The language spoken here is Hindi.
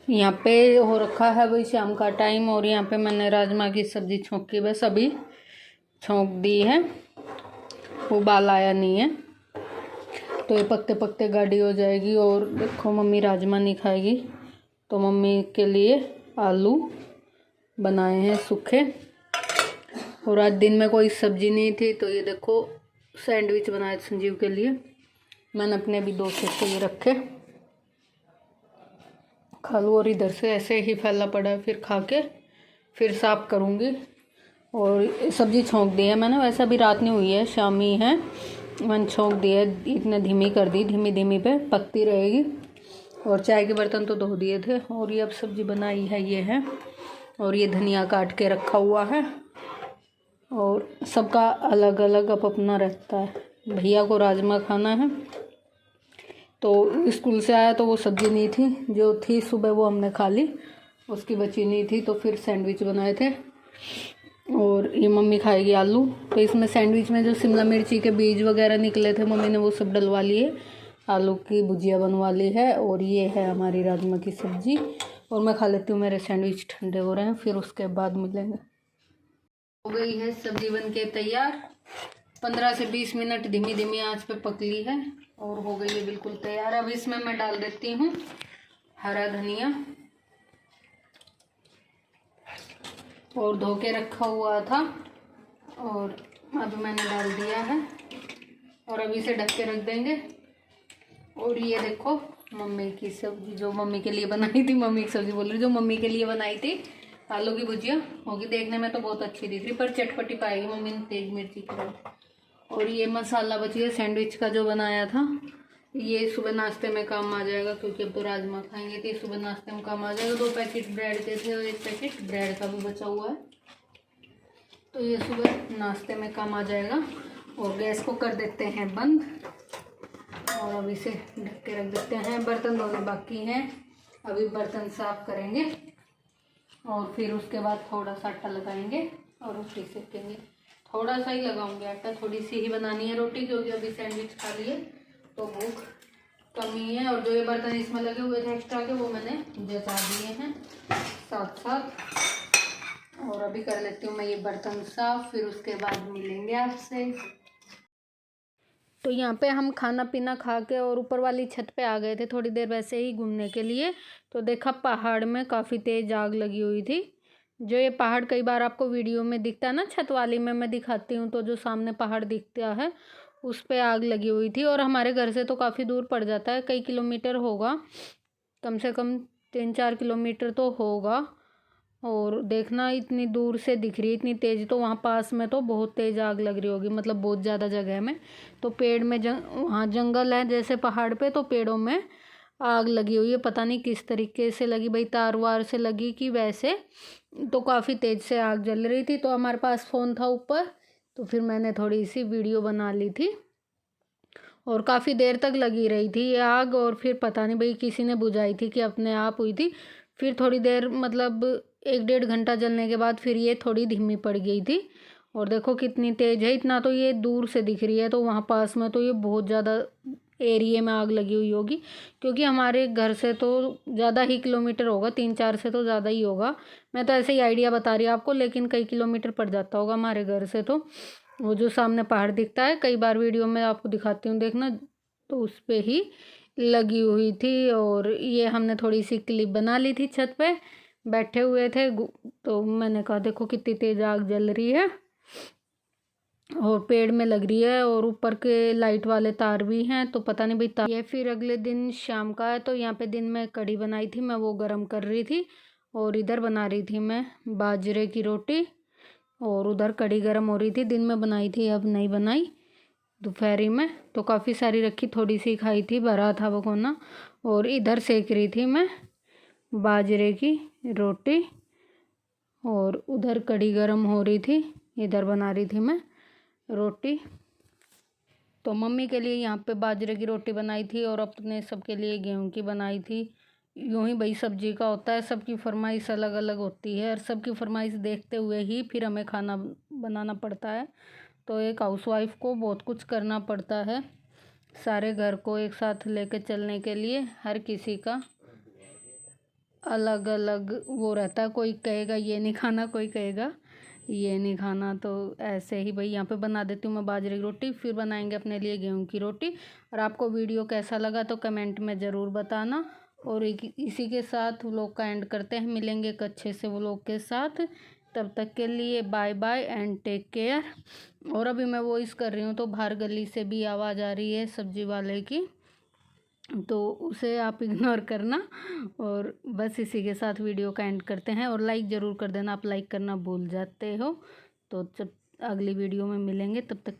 यहाँ पे हो रखा है भाई शाम का टाइम, और यहाँ पे मैंने राजमा की सब्ज़ी छोंक के बस अभी छोंक दी है, उबाल आया नहीं है तो ये पकते पकते गाढ़ी हो जाएगी। और देखो मम्मी राजमा नहीं खाएगी तो मम्मी के लिए आलू बनाए हैं सूखे। और आज दिन में कोई सब्ज़ी नहीं थी तो ये देखो सैंडविच बनाए संजीव के लिए। मैंने अपने भी 2 से ये रखे खा लूँ, और इधर से ऐसे ही फैला पड़ा है, फिर खा के फिर साफ़ करूँगी। और सब्ज़ी छोंक दी है मैंने, वैसे अभी रात नहीं हुई है, शाम ही है। मैंने छोंक दी है, इतने धीमी कर दी, धीमी धीमी पे पकती रहेगी। और चाय के बर्तन तो धो दिए थे। और ये अब सब्ज़ी बनाई है ये है, और ये धनिया काट के रखा हुआ है। और सबका अलग अलग अब अपना रहता है। भैया को राजमा खाना है तो स्कूल से आया तो वो सब्ज़ी नहीं थी, जो थी सुबह वो हमने खा ली, उसकी बची नहीं थी तो फिर सैंडविच बनाए थे। और ये मम्मी खाएगी आलू, तो इसमें सैंडविच में जो शिमला मिर्ची के बीज वगैरह निकले थे मम्मी ने वो सब डलवा लिए, आलू की भुजिया बनवा ली है। और ये है हमारी राजमा की सब्ज़ी, और मैं खा लेती हूँ, मेरे सैंडविच ठंडे हो रहे हैं, फिर उसके बाद मिलेंगे। हो गई है सब्ज़ी बन के तैयार, 15 से 20 मिनट धीमी धीमी आंच पे पक ली है और हो गई है बिल्कुल तैयार। अब इसमें मैं डाल देती हूँ हरा धनिया, और धो के रखा हुआ था और अब मैंने डाल दिया है, और अभी इसे ढक के रख देंगे। और ये देखो मम्मी की सब्जी जो मम्मी के लिए बनाई थी, मम्मी की सब्जी बोल रही, जो मम्मी के लिए बनाई थी आलू की भुजिया होगी। देखने में तो बहुत अच्छी दिख रही, पर चटपटी पाएगी मम्मी ने तेज मिर्ची की। और ये मसाला बच गया सैंडविच का जो बनाया था, ये सुबह नाश्ते में काम आ जाएगा, क्योंकि अब तो राजमा खाएंगे तो ये सुबह नाश्ते में काम आ जाएगा। 2 पैकेट ब्रेड के थे और 1 पैकेट ब्रेड का भी बचा हुआ है, तो ये सुबह नाश्ते में काम आ जाएगा। और गैस को कर देते हैं बंद, और अब इसे ढक के रख देते हैं। बर्तन धोने बाकी हैं, अभी बर्तन साफ करेंगे और फिर उसके बाद थोड़ा सा आटा लगाएंगे और रोटी सेकेंगे। थोड़ा सा ही लगाऊंगी आटा, थोड़ी सी ही बनानी है रोटी, क्योंकि अभी सैंडविच खा लिए तो भूख कमी है। और जो ये बर्तन इसमें लगे हुए थे एक्स्ट्रा के, वो मैंने जचा दिए हैं साथ साथ। और अभी कर लेती हूँ मैं ये बर्तन साफ, फिर उसके बाद मिलेंगे आपसे। तो यहाँ पे हम खाना पीना खा के और ऊपर वाली छत पे आ गए थे थोड़ी देर वैसे ही घूमने के लिए। तो देखा पहाड़ में काफ़ी तेज़ आग लगी हुई थी। जो ये पहाड़ कई बार आपको वीडियो में दिखता है ना, छत वाली में मैं दिखाती हूँ, तो जो सामने पहाड़ दिखता है उस पे आग लगी हुई थी। और हमारे घर से तो काफ़ी दूर पड़ जाता है, कई किलोमीटर होगा, कम से कम 3-4 किलोमीटर तो होगा। और देखना इतनी दूर से दिख रही है इतनी तेज़, तो वहाँ पास में तो बहुत तेज़ आग लग रही होगी, मतलब बहुत ज़्यादा जगह में। तो पेड़ में वहाँ जंगल है जैसे पहाड़ पे, तो पेड़ों में आग लगी हुई है। पता नहीं किस तरीके से लगी भाई, तार वार से लगी कि वैसे, तो काफ़ी तेज़ से आग जल रही थी। तो हमारे पास फ़ोन था ऊपर, तो फिर मैंने थोड़ी सी वीडियो बना ली थी। और काफ़ी देर तक लगी रही थी ये आग, और फिर पता नहीं भाई किसी ने बुझाई थी कि अपने आप हुई थी। फिर थोड़ी देर मतलब 1-1.5 घंटा जलने के बाद फिर ये थोड़ी धीमी पड़ गई थी। और देखो कितनी तेज़ है, इतना तो ये दूर से दिख रही है, तो वहाँ पास में तो ये बहुत ज़्यादा एरिए में आग लगी हुई होगी, क्योंकि हमारे घर से तो ज़्यादा ही किलोमीटर होगा, 3-4 से तो ज़्यादा ही होगा। मैं तो ऐसे ही आइडिया बता रही हूँ आपको, लेकिन कई किलोमीटर पड़ जाता होगा हमारे घर से। तो वो जो सामने पहाड़ दिखता है, कई बार वीडियो में आपको दिखाती हूँ देखना, तो उस पर ही लगी हुई थी। और ये हमने थोड़ी सी क्लिप बना ली थी, छत पे बैठे हुए थे, तो मैंने कहा देखो कितनी तेज़ आग जल रही है और पेड़ में लग रही है, और ऊपर के लाइट वाले तार भी हैं, तो पता नहीं भाई तार। ये फिर अगले दिन शाम का है, तो यहाँ पे दिन में कढ़ी बनाई थी मैं, वो गर्म कर रही थी, और इधर बना रही थी मैं बाजरे की रोटी, और उधर कढ़ी गर्म हो रही थी। दिन में बनाई थी, अब नहीं बनाई दोपहरी में, तो काफ़ी सारी रखी, थोड़ी सी खाई थी, भरा था वो कोना। और इधर सेक रही थी मैं बाजरे की रोटी, और उधर कढ़ी गर्म हो रही थी, इधर बना रही थी मैं रोटी। तो मम्मी के लिए यहाँ पे बाजरे की रोटी बनाई थी, और अपने सबके लिए गेहूं की बनाई थी। यूँ ही भाई सब्जी का होता है, सबकी फरमाइश अलग अलग होती है, और सबकी फरमाइश देखते हुए ही फिर हमें खाना बनाना पड़ता है। तो एक हाउसवाइफ को बहुत कुछ करना पड़ता है, सारे घर को एक साथ लेके चलने के लिए हर किसी का अलग अलग वो रहता है, कोई कहेगा ये नहीं खाना, कोई कहेगा ये नहीं खाना। तो ऐसे ही भाई यहाँ पे बना देती हूँ मैं बाजरे की रोटी, फिर बनाएंगे अपने लिए गेहूं की रोटी। और आपको वीडियो कैसा लगा तो कमेंट में ज़रूर बताना। और इसी के साथ व्लॉग का एंड करते हैं, मिलेंगे एक अच्छे से व्लॉग के साथ। तब तक के लिए bye bye and take care. और अभी मैं वॉइस कर रही हूँ तो बाहर गली से भी आवाज़ आ रही है सब्जी वाले की, तो उसे आप इग्नोर करना। और बस इसी के साथ वीडियो का एंड करते हैं। और लाइक ज़रूर कर देना, आप लाइक करना भूल जाते हो। तो जब अगली वीडियो में मिलेंगे तब तक